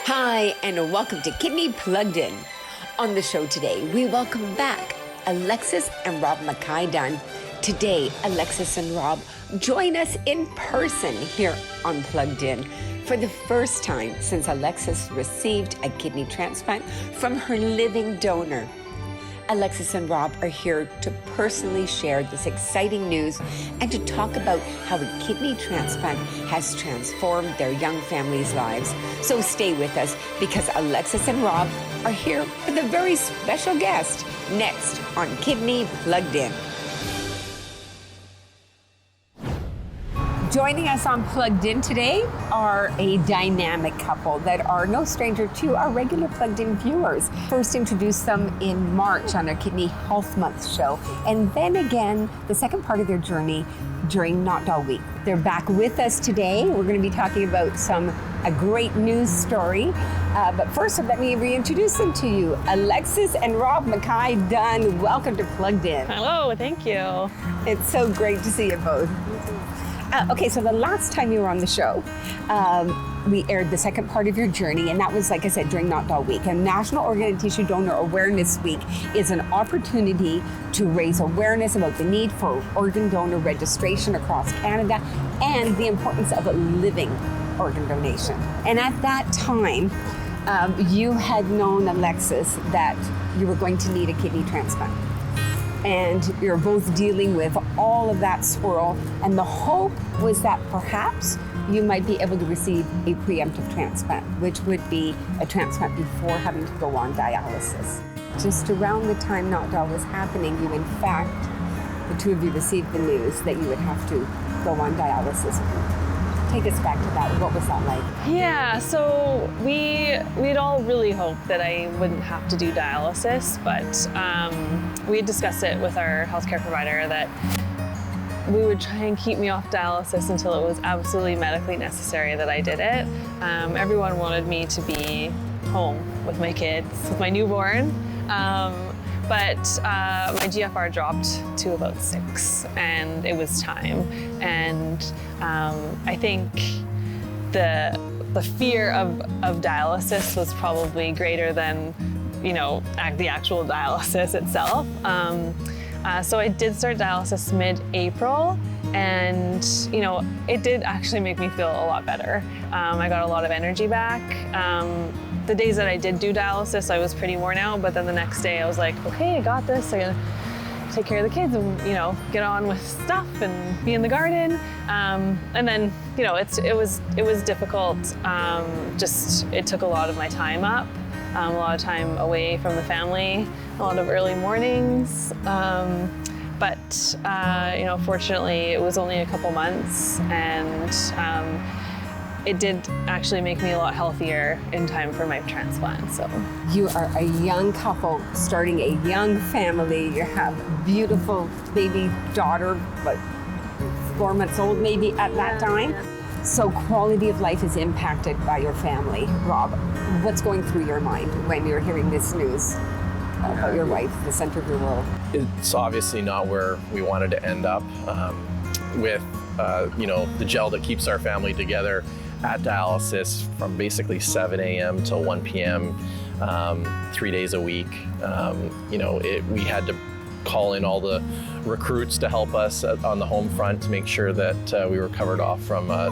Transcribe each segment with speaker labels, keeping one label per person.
Speaker 1: Hi, and welcome to Kidney Plugged In. On the show today, we welcome back Alexis and Rob Mackay-Dunn. Today, Alexis and Rob join us in person here on Plugged In for the first time since Alexis received a kidney transplant from her living donor. Alexis and Rob are here to personally share this exciting news and to talk about how a kidney transplant has transformed their young families' lives. So stay with us because Alexis and Rob are here with a very special guest next on Kidney Plugged In. Joining us on Plugged In today are a dynamic couple that are no stranger to our regular Plugged In viewers. First introduced them in March on our Kidney Health Month show, and then again, the second part of their journey during Not Dull Week. They're back with us today. We're going to be talking about a great news story. But first, let me reintroduce them to you. Alexis and Rob Mackay-Dunn, welcome to Plugged In.
Speaker 2: Hello, thank you.
Speaker 1: It's so great to see you both. Okay, so the last time you were on the show, we aired the second part of your journey, and that was, like I said, during Not Dull Week. And National Organ and Tissue Donor Awareness Week is an opportunity to raise awareness about the need for organ donor registration across Canada and the importance of a living organ donation. And at that time, you had known, Alexis, that you were going to need a kidney transplant. And you're both dealing with all of that swirl. And the hope was that perhaps you might be able to receive a preemptive transplant, which would be a transplant before having to go on dialysis. Just around the time Not Dull was happening, you in fact, the two of you received the news that you would have to go on dialysis. Take us back to that. What was that like?
Speaker 2: Yeah, so we'd all really hoped that I wouldn't have to do dialysis, but we had discussed it with our healthcare provider that we would try and keep me off dialysis until it was absolutely medically necessary that I did it. Everyone wanted me to be home with my kids, with my newborn. But my GFR dropped to about 6, and it was time. And I think the fear of dialysis was probably greater than, the actual dialysis itself. So I did start dialysis mid-April, and it did actually make me feel a lot better. I got a lot of energy back. The days that I did do dialysis, I was pretty worn out, but then the next day I was like, okay, I got this. I'm gonna take care of the kids and, get on with stuff and be in the garden. And then, it was difficult. It took a lot of my time up, a lot of time away from the family, a lot of early mornings. But fortunately it was only a couple months, and it did actually make me a lot healthier in time for my transplant. So
Speaker 1: you are a young couple starting a young family. You have a beautiful baby daughter, but 4 months old maybe at that time. So quality of life is impacted by your family. Rob, what's going through your mind when you're hearing this news about your wife, the center of your world?
Speaker 3: It's obviously not where we wanted to end up with the gel that keeps our family together at dialysis from basically 7 a.m. till 1 p.m. 3 days a week. We had to call in all the recruits to help us on the home front to make sure that we were covered off from a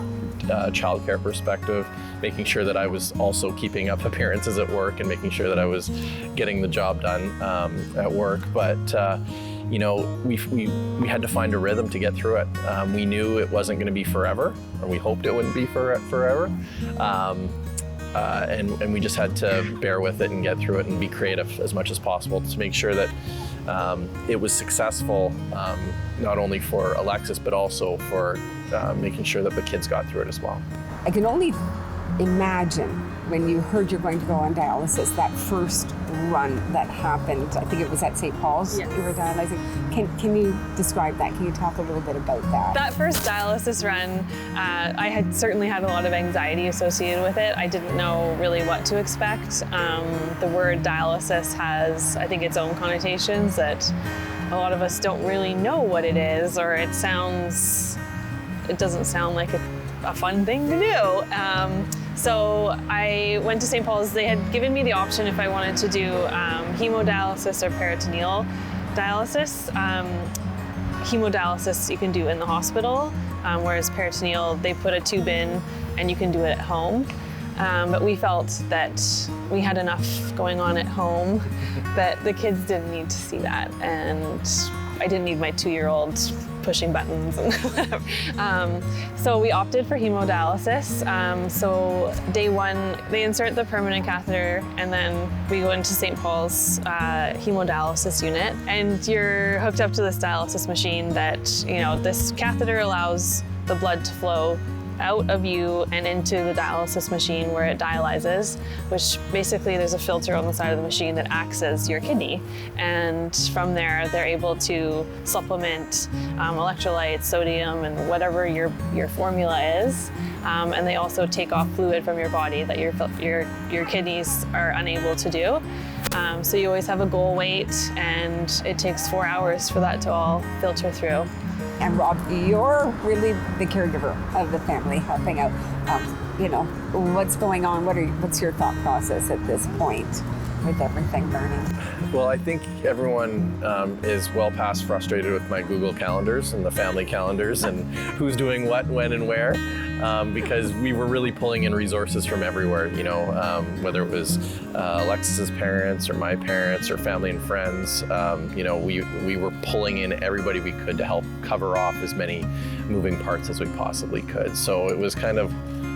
Speaker 3: childcare perspective, making sure that I was also keeping up appearances at work and making sure that I was getting the job done at work. But we had to find a rhythm to get through it. We knew it wasn't going to be forever, or we hoped it wouldn't be forever. And we just had to bear with it and get through it and be creative as much as possible to make sure that it was successful, not only for Alexis, but also for making sure that the kids got through it as well.
Speaker 1: I can only imagine when you heard you're going to go on dialysis, that first run that happened, I think it was at St. Paul's,
Speaker 2: yes.
Speaker 1: You were dialyzing. Can you describe that? Can you talk a little bit about that?
Speaker 2: That first dialysis run, I had certainly had a lot of anxiety associated with it. I didn't know really what to expect. The word dialysis has, I think, its own connotations that a lot of us don't really know what it is, or it doesn't sound like a fun thing to do. So I went to St. Paul's. They had given me the option if I wanted to do hemodialysis or peritoneal dialysis. Hemodialysis you can do in the hospital, whereas peritoneal, they put a tube in and you can do it at home. But we felt that we had enough going on at home that the kids didn't need to see that. And I didn't need my 2-year-old pushing buttons and whatever. So we opted for hemodialysis. So day one, they insert the permanent catheter and then we go into St. Paul's hemodialysis unit. And you're hooked up to this dialysis machine that, this catheter allows the blood to flow out of you and into the dialysis machine where it dialyzes, which basically there's a filter on the side of the machine that acts as your kidney. And from there, they're able to supplement electrolytes, sodium, and whatever your formula is. And they also take off fluid from your body that your kidneys are unable to do. So you always have a goal weight, and it takes 4 hours for that to all filter through.
Speaker 1: And Rob, you're really the caregiver of the family, helping out. What's going on? What's your thought process at this point with everything learning?
Speaker 3: Well, I think everyone is well past frustrated with my Google calendars and the family calendars and who's doing what, when, and where, because we were really pulling in resources from everywhere, whether it was Alexis's parents or my parents or family and friends. We were pulling in everybody we could to help cover off as many moving parts as we possibly could. So it was kind of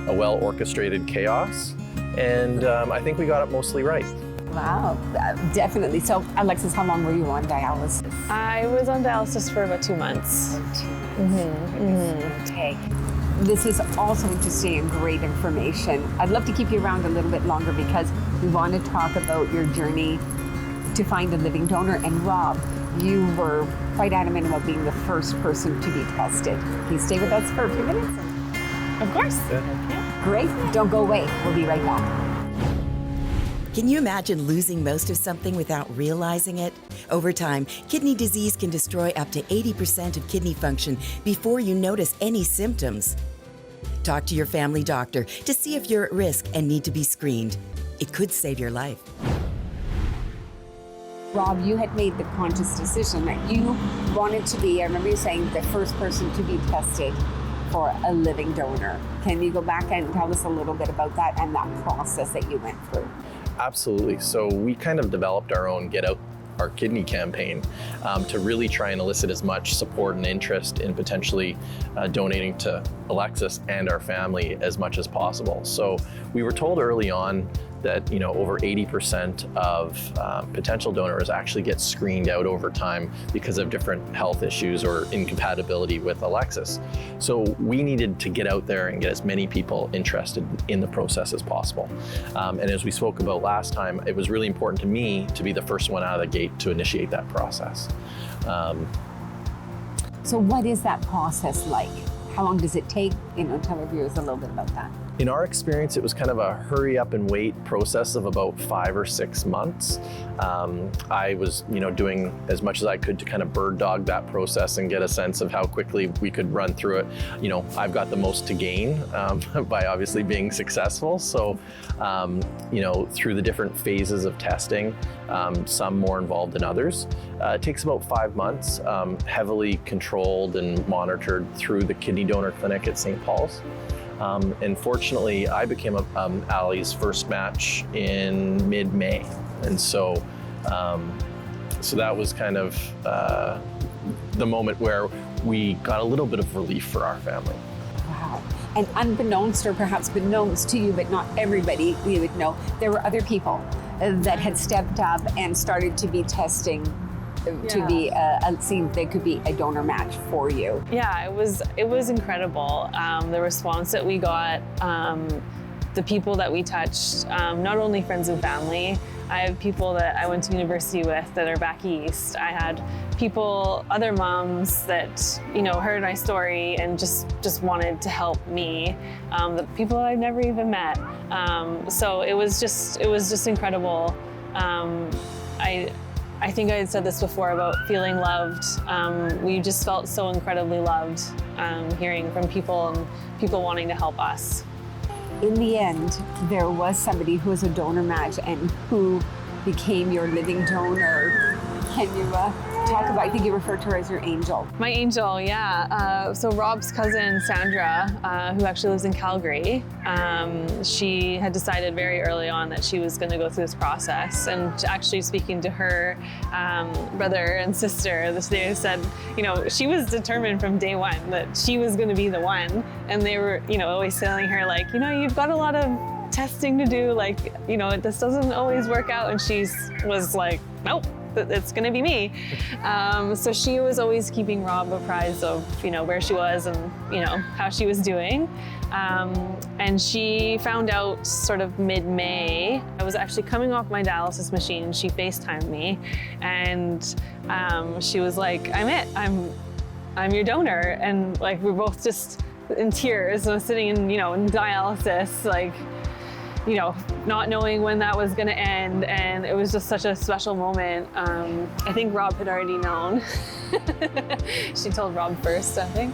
Speaker 3: a well-orchestrated chaos, and I think we got it mostly right.
Speaker 1: Wow, definitely. So, Alexis, how long were you on dialysis?
Speaker 2: I was on dialysis for about 2 months.
Speaker 1: Okay. This is also interesting and great information. I'd love to keep you around a little bit longer because we want to talk about your journey to find a living donor. And Rob, you were quite adamant about being the first person to be tested. Can you stay with us for a few minutes?
Speaker 2: Of course.
Speaker 1: Yeah. Great. Don't go away. We'll be right back.
Speaker 4: Can you imagine losing most of something without realizing it? Over time, kidney disease can destroy up to 80% of kidney function before you notice any symptoms. Talk to your family doctor to see if you're at risk and need to be screened. It could save your life.
Speaker 1: Rob, you had made the conscious decision that you wanted to be, I remember you saying, the first person to be tested for a living donor. Can you go back and tell us a little bit about that and that process that you went through?
Speaker 3: Absolutely. So we kind of developed our own Get Out Our Kidney campaign to really try and elicit as much support and interest in potentially donating to Alexis and our family as much as possible. So we were told early on that over 80% of potential donors actually get screened out over time because of different health issues or incompatibility with Alexis. So we needed to get out there and get as many people interested in the process as possible. And as we spoke about last time, it was really important to me to be the first one out of the gate to initiate that process.
Speaker 1: So what is that process like? How long does it take? Tell our viewers a little bit about that.
Speaker 3: In our experience, it was kind of a hurry up and wait process of about 5 or 6 months. I was, doing as much as I could to kind of bird dog that process and get a sense of how quickly we could run through it. I've got the most to gain by obviously being successful. So, through the different phases of testing, some more involved than others, it takes about 5 months, heavily controlled and monitored through the kidney donor clinic at St. Paul's. And fortunately, I became Allie's first match in mid-May. And so that was kind of the moment where we got a little bit of relief for our family.
Speaker 1: Wow. And unbeknownst, or perhaps beknownst to you, but not everybody we would know, there were other people that had stepped up and started to be testing to be seen they could be a donor match for you.
Speaker 2: Yeah, it was incredible. The response that we got, the people that we touched, not only friends and family. I have people that I went to university with that are back east. I had people, other moms that heard my story and just wanted to help me. The people that I've never even met. I think I had said this before about feeling loved. We just felt so incredibly loved, hearing from people and people wanting to help us.
Speaker 1: In the end, there was somebody who was a donor match and who became your living donor. Can you talk about, I think you referred to her as your angel.
Speaker 2: My angel, yeah. So Rob's cousin, Sandra, who actually lives in Calgary, she had decided very early on that she was going to go through this process. And actually speaking to her brother and sister this day, said, you know, she was determined from day one that she was going to be the one. And they were, you know, always telling her, like, you know, you've got a lot of testing to do, like, you know, this doesn't always work out. And she was like, nope, it's gonna be me. So she was always keeping Rob apprised of, you know, where she was and, you know, how she was doing. And she found out sort of mid-May. I was actually coming off my dialysis machine. She FaceTimed me and she was like, I'm it, I'm your donor. And like, we're both just in tears. I was sitting in, you know, in dialysis, like, you know, not knowing when that was going to end, and it was just such a special moment. I think Rob had already known. She told Rob first, I think.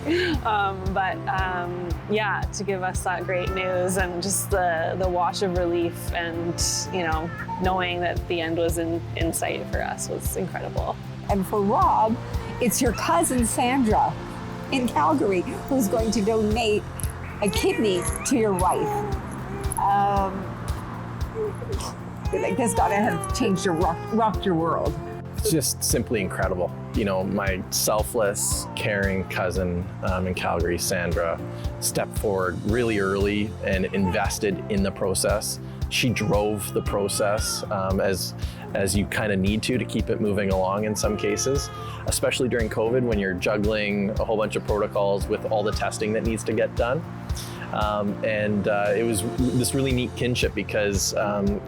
Speaker 2: Yeah, to give us that great news and just the wash of relief and, you know, knowing that the end was in sight for us was incredible.
Speaker 1: And for Rob, it's your cousin Sandra in Calgary who's going to donate a kidney to your wife. Like, this gotta have changed rocked your world.
Speaker 3: It's just simply incredible. You know, my selfless, caring cousin in Calgary, Sandra, stepped forward really early and invested in the process. She drove the process as you kind of need to keep it moving along in some cases, especially during COVID when you're juggling a whole bunch of protocols with all the testing that needs to get done. It was this really neat kinship because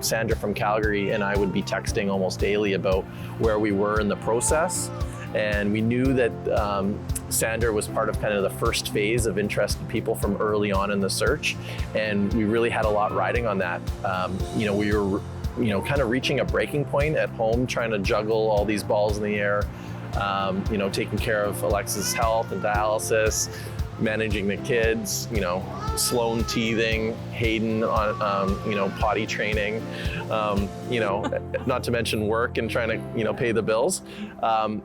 Speaker 3: Sandra from Calgary and I would be texting almost daily about where we were in the process. And we knew that Sandra was part of kind of the first phase of interested people from early on in the search. And we really had a lot riding on that. You know, we were, you know, kind of reaching a breaking point at home, trying to juggle all these balls in the air, you know, taking care of Alexis' health and dialysis, managing the kids, you know, Sloan teething, Hayden on, you know, potty training, you know, not to mention work and trying to, you know, pay the bills.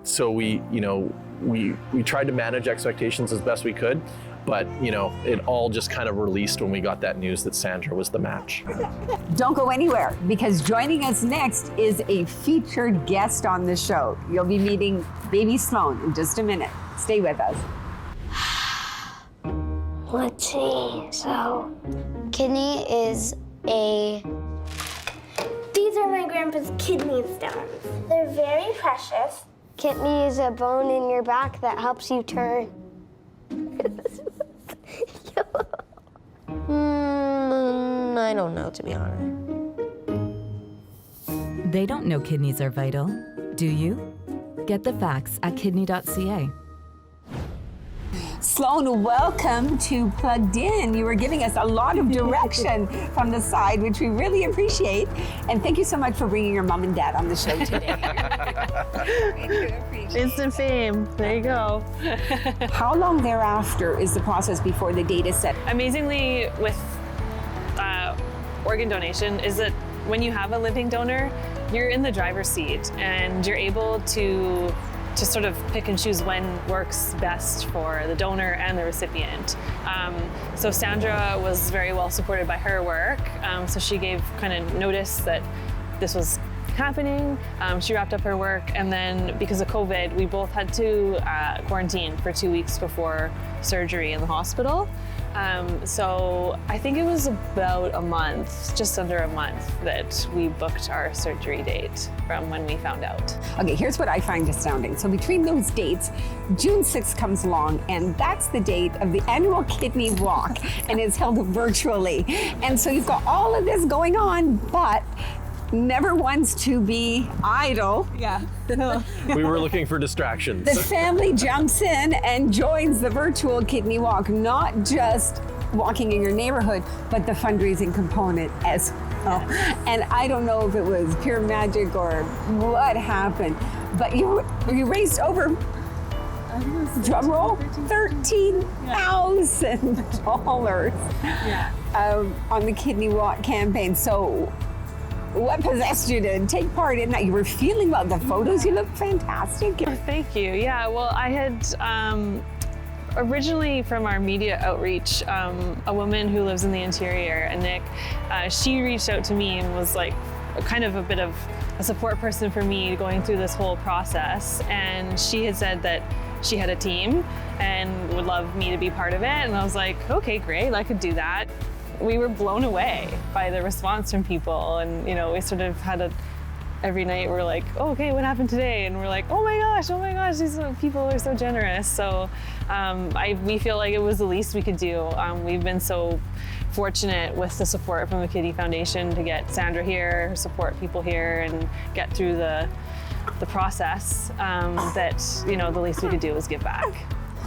Speaker 3: So we, you know, we tried to manage expectations as best we could, but, you know, it all just kind of released when we got that news that Sandra was the match.
Speaker 1: Don't go anywhere, because joining us next is a featured guest on the show. You'll be meeting baby Sloan in just a minute. Stay with us.
Speaker 5: Let's see, so kidney is these are my grandpa's kidney stones. They're very precious. Kidney is a bone in your back that helps you turn. I don't know, to be honest.
Speaker 6: They don't know kidneys are vital, do you? Get the facts at kidney.ca.
Speaker 1: Sloan, welcome to Plugged In. You were giving us a lot of direction from the side, which we really appreciate. And thank you so much for bringing your mom and dad on the show today.
Speaker 2: Instant fame, there you go.
Speaker 1: How long thereafter is the process before the date is set?
Speaker 2: Amazingly, with organ donation, is that when you have a living donor, you're in the driver's seat and you're able to sort of pick and choose when works best for the donor and the recipient. So Sandra was very well supported by her work. So she gave kind of notice that this was happening. She wrapped up her work, and then because of COVID, we both had to quarantine for 2 weeks before surgery in the hospital. So I think it was about a month, just under a month, that we booked our surgery date from when we found out.
Speaker 1: Okay, here's what I find astounding. So between those dates, June 6th comes along, and that's the date of the annual kidney walk, and it's held virtually. And so you've got all of this going on, but never wants to be idle.
Speaker 2: Yeah.
Speaker 3: We were looking for distractions.
Speaker 1: The family jumps in and joins the virtual kidney walk, not just walking in your neighborhood, but the fundraising component as well. And I don't know if it was pure magic or what happened, but you raised over, drum roll, $13,000 on the Kidney Walk campaign. So what possessed you to take part in that? You were feeling well. The photos, you look fantastic.
Speaker 2: Oh, thank you. Yeah, well, I had originally from our media outreach, a woman who lives in the interior, Nick, she reached out to me and was like kind of a bit of a support person for me going through this whole process. And she had said that she had a team and would love me to be part of it. And I was like, okay, great, I could do that. We were blown away by the response from people. And, you know, we sort of had every night we're like, oh, okay, what happened today? And we're like, oh my gosh, these people are so generous. So we feel like it was the least we could do. We've been so fortunate with the support from the Kidney Foundation to get Sandra here, support people here, and get through the process that, you know, the least we could do was give back.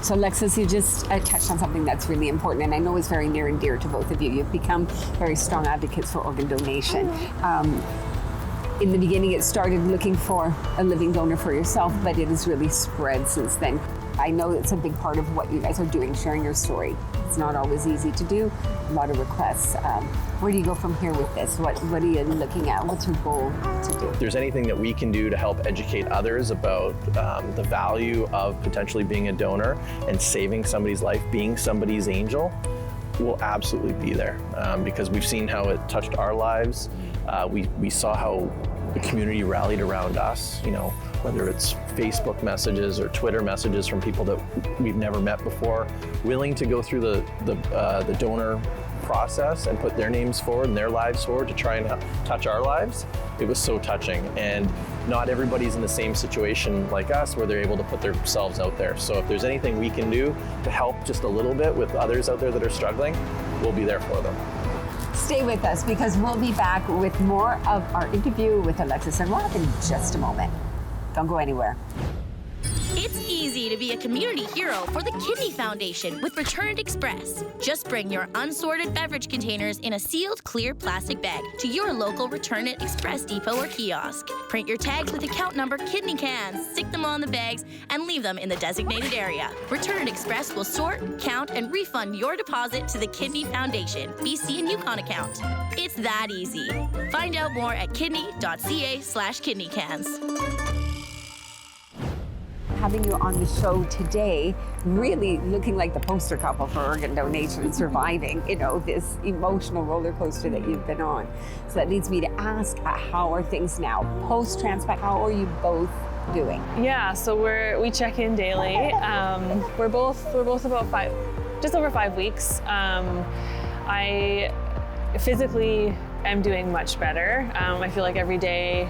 Speaker 1: So Alexis, you just touched on something that's really important, and I know is very near and dear to both of you. You've become very strong advocates for organ donation. In the beginning, it started looking for a living donor for yourself, but it has really spread since then. I know it's a big part of what you guys are doing, sharing your story. It's not always easy to do, a lot of requests. Where do you go from here with this? What are you looking at? What's your goal to do?
Speaker 3: If there's anything that we can do to help educate others about the value of potentially being a donor and saving somebody's life, being somebody's angel, we'll absolutely be there because we've seen how it touched our lives. We saw how the community rallied around us, you know, whether it's Facebook messages or Twitter messages from people that we've never met before, willing to go through the donor process and put their names forward and their lives forward to try and touch our lives. It was so touching, and not everybody's in the same situation like us where they're able to put themselves out there. So if there's anything we can do to help just a little bit with others out there that are struggling, we'll be there for them.
Speaker 1: Stay with us because we'll be back with more of our interview with Alexis and Rob in just a moment. Don't go anywhere.
Speaker 7: It's easy to be a community hero for the Kidney Foundation with Return Express. Just bring your unsorted beverage containers in a sealed clear plastic bag to your local Return It Express depot or kiosk. Print your tags with account number kidney cans, stick them on the bags, and leave them in the designated area. Return It Express will sort, count, and refund your deposit to the Kidney Foundation BC and Yukon account. It's that easy. Find out more at kidney.ca/kidneycans.
Speaker 1: Having you on the show today, really looking like the poster couple for organ donation and surviving, you know, this emotional roller coaster that you've been on. So that leads me to ask, how are things now? Post-transplant, how are you both doing?
Speaker 2: Yeah, so we check in daily. We're both about just over 5 weeks. I physically am doing much better. I feel like every day,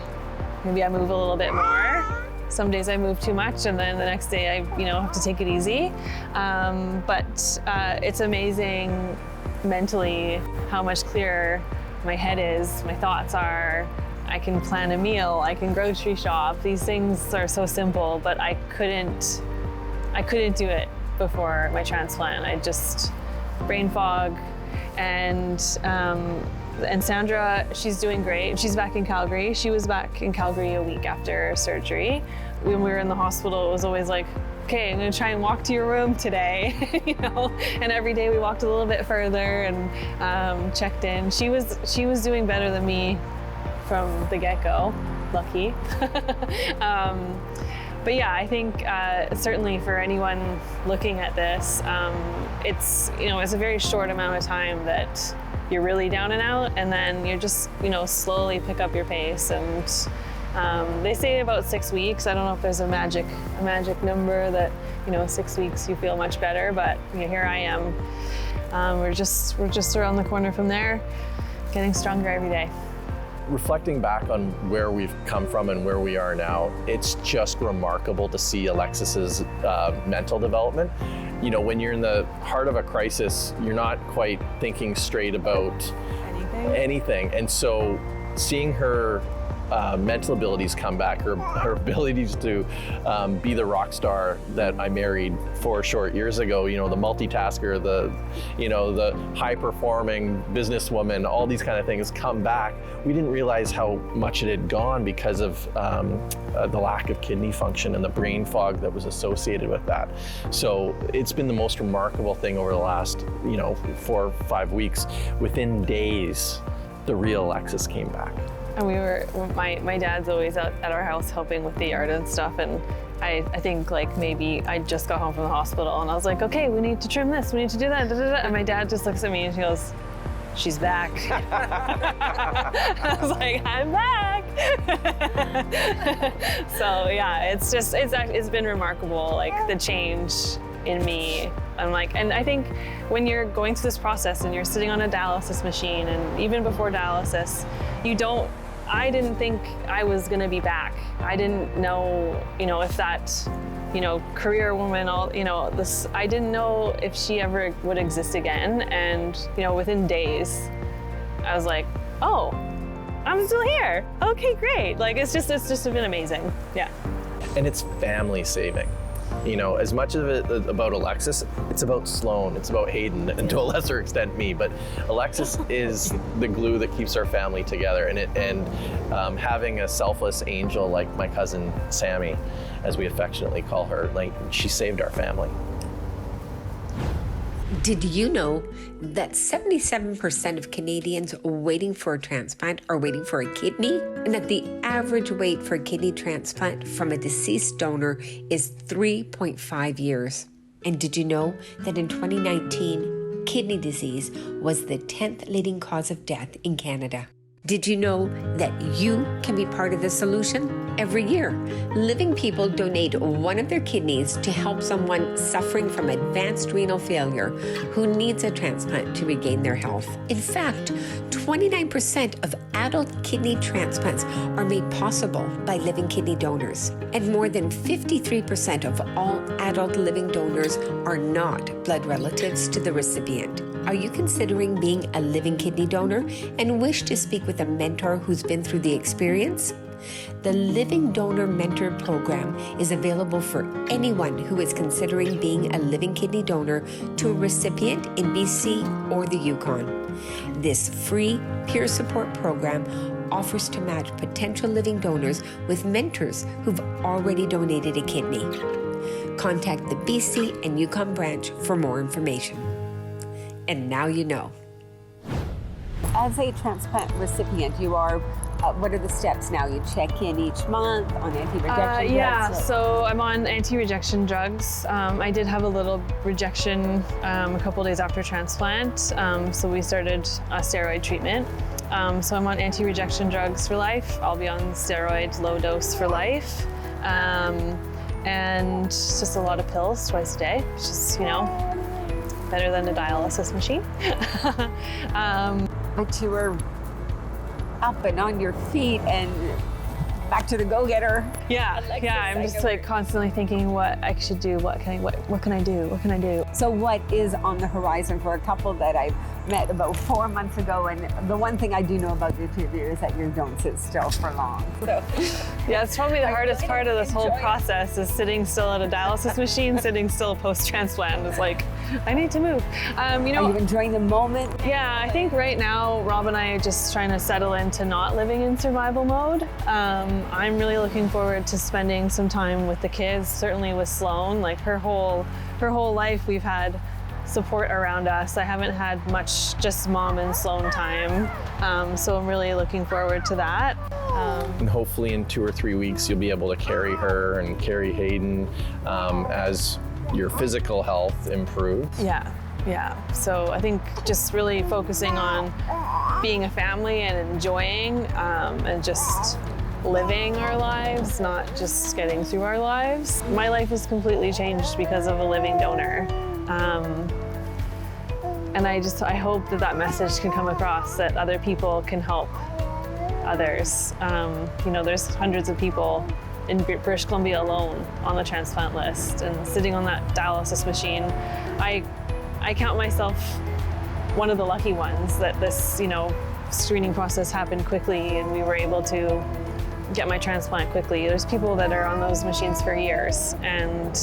Speaker 2: maybe I move a little bit more. Some days I move too much, and then the next day I, have to take it easy. But it's amazing mentally how much clearer my head is, my thoughts are. I can plan a meal, I can grocery shop. These things are so simple, but I couldn't do it before my transplant. I just brain fog, and Sandra, she's doing great. She's back in Calgary. She was back in Calgary a week after surgery. When we were in the hospital, it was always like, okay, I'm gonna try and walk to your room today, And every day we walked a little bit further and checked in. She was doing better than me from the get-go, lucky. But yeah, I think certainly for anyone looking at this, it's a very short amount of time that you're really down and out, and then you're just slowly pick up your pace. And they say about 6 weeks. I don't know if there's a magic number that 6 weeks you feel much better, but here I am. We're just around the corner from there, getting stronger every day.
Speaker 3: Reflecting back on where we've come from and where we are now, it's just remarkable to see Alexis's mental development. When you're in the heart of a crisis, you're not quite thinking straight about anything. And so seeing her mental abilities come back, her abilities to be the rock star that I married 4 short years ago, you know, the multitasker, the high performing businesswoman, all these kind of things come back. We didn't realize how much it had gone because of the lack of kidney function and the brain fog that was associated with that. So it's been the most remarkable thing over the last, 4 or 5 weeks. Within days, the real Alexis came back.
Speaker 2: And my dad's always out at our house helping with the yard and stuff, and I think like maybe I just got home from the hospital and I was like, okay, we need to trim this, we need to do that, and my dad just looks at me and he goes, she's back. I was like, I'm back. So yeah, it's been remarkable, like the change in me. And I think when you're going through this process and you're sitting on a dialysis machine, and even before dialysis, I didn't think I was gonna be back. I didn't know, if that, career woman, I didn't know if she ever would exist again. And, within days, I was like, oh, I'm still here. Okay, great. Like, it's just been amazing. Yeah.
Speaker 3: And it's family saving. As much of it about Alexis, it's about Sloan, it's about Hayden, and to a lesser extent me, but Alexis is the glue that keeps our family together, and having a selfless angel like my cousin Sammy, as we affectionately call her, like, she saved our family.
Speaker 1: Did you know that 77% of Canadians waiting for a transplant are waiting for a kidney? And that the average wait for a kidney transplant from a deceased donor is 3.5 years? And did you know that in 2019, kidney disease was the 10th leading cause of death in Canada? Did you know that you can be part of the solution? Every year, living people donate one of their kidneys to help someone suffering from advanced renal failure who needs a transplant to regain their health. In fact, 29% of adult kidney transplants are made possible by living kidney donors. And more than 53% of all adult living donors are not blood relatives to the recipient. Are you considering being a living kidney donor and wish to speak with a mentor who's been through the experience? The Living Donor Mentor Program is available for anyone who is considering being a living kidney donor to a recipient in BC or the Yukon. This free peer support program offers to match potential living donors with mentors who've already donated a kidney. Contact the BC and Yukon branch for more information. And now you know. As a transplant recipient, you are, what are the steps now? You check in each month on anti-rejection drugs?
Speaker 2: Yeah, so I'm on anti-rejection drugs. I did have a little rejection a couple days after transplant, so we started a steroid treatment. So I'm on anti-rejection drugs for life. I'll be on steroid low dose for life. And it's just a lot of pills twice a day. It's just, better than a dialysis machine.
Speaker 1: But you were up and on your feet and back to the go-getter.
Speaker 2: Yeah, I'm just like constantly thinking what I should do, what can I do?
Speaker 1: So what is on the horizon for a couple that I met about 4 months ago? And the one thing I do know about the two of you is that you don't sit still for long. So
Speaker 2: yeah, it's probably the hardest part of this whole process is sitting still at a dialysis machine, sitting still post-transplant. It's like, I need to move.
Speaker 1: Are you enjoying the moment?
Speaker 2: Yeah, I think right now, Rob and I are just trying to settle into not living in survival mode. I'm really looking forward to spending some time with the kids, certainly with Sloan. Like her whole life, we've had support around us. I haven't had much just mom and Sloan time. So I'm really looking forward to that.
Speaker 3: And hopefully in 2 or 3 weeks, you'll be able to carry her and carry Hayden as your physical health improves.
Speaker 2: Yeah. So I think just really focusing on being a family and enjoying and just living our lives, not just getting through our lives. My life has completely changed because of a living donor. And I hope that message can come across, that other people can help others. There's hundreds of people in British Columbia alone on the transplant list, and sitting on that dialysis machine, I count myself one of the lucky ones that this, screening process happened quickly and we were able to get my transplant quickly. There's people that are on those machines for years, and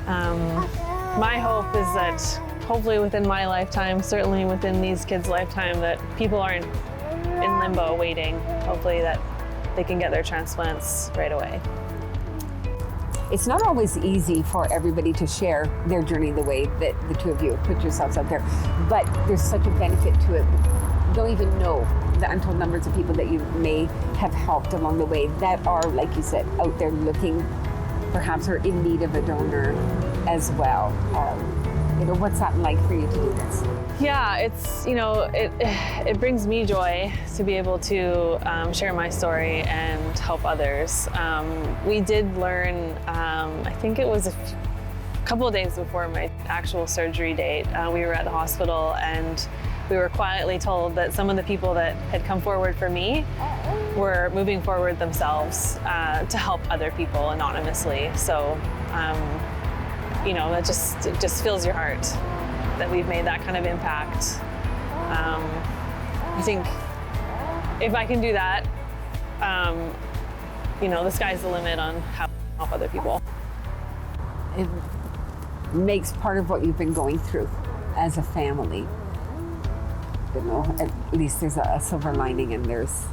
Speaker 2: my hope is that hopefully within my lifetime, certainly within these kids' lifetime, that people aren't in limbo waiting. Hopefully that they can get their transplants right away.
Speaker 1: It's not always easy for everybody to share their journey the way that the two of you have put yourselves out there, but there's such a benefit to it. You don't even know the untold numbers of people that you may have helped along the way that are, like you said, out there looking, perhaps are in need of a donor as well. What's that like for you to do this?
Speaker 2: Yeah, it's, it brings me joy to be able to share my story and help others. We did learn, I think it was a couple of days before my actual surgery date, we were at the hospital and we were quietly told that some of the people that had come forward for me were moving forward themselves to help other people anonymously. So, that just fills your heart that we've made that kind of impact. I think if I can do that, the sky's the limit on how to help other people.
Speaker 1: It makes part of what you've been going through as a family. At least there's a silver lining, and there's...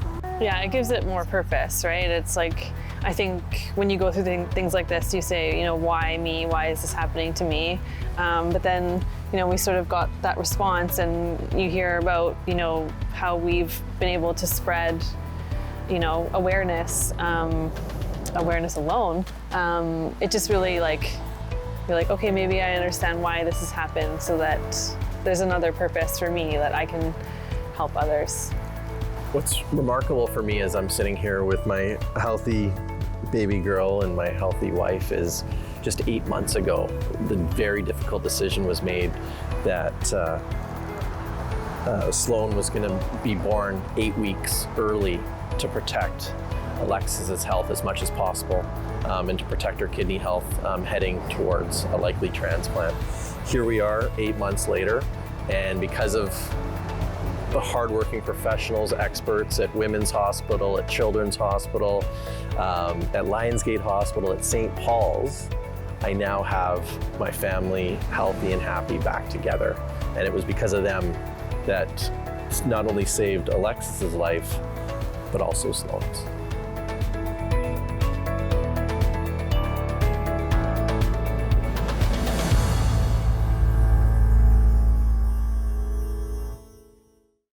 Speaker 2: Yeah, it gives it more purpose, right? It's like, I think when you go through things like this, you say, why me? Why is this happening to me? But then, we sort of got that response, and you hear about, how we've been able to spread, awareness, awareness alone. It just really you're like, okay, maybe I understand why this has happened, so that there's another purpose for me that I can help others.
Speaker 3: What's remarkable for me as I'm sitting here with my healthy baby girl and my healthy wife is just 8 months ago, the very difficult decision was made that Sloan was going to be born 8 weeks early to protect Alexis's health as much as possible and to protect her kidney health heading towards a likely transplant. Here we are 8 months later, and because of the hardworking professionals, experts at Women's Hospital, at Children's Hospital, at Lionsgate Hospital, at St. Paul's, I now have my family healthy and happy back together. And it was because of them that not only saved Alexis's life, but also Sloan's.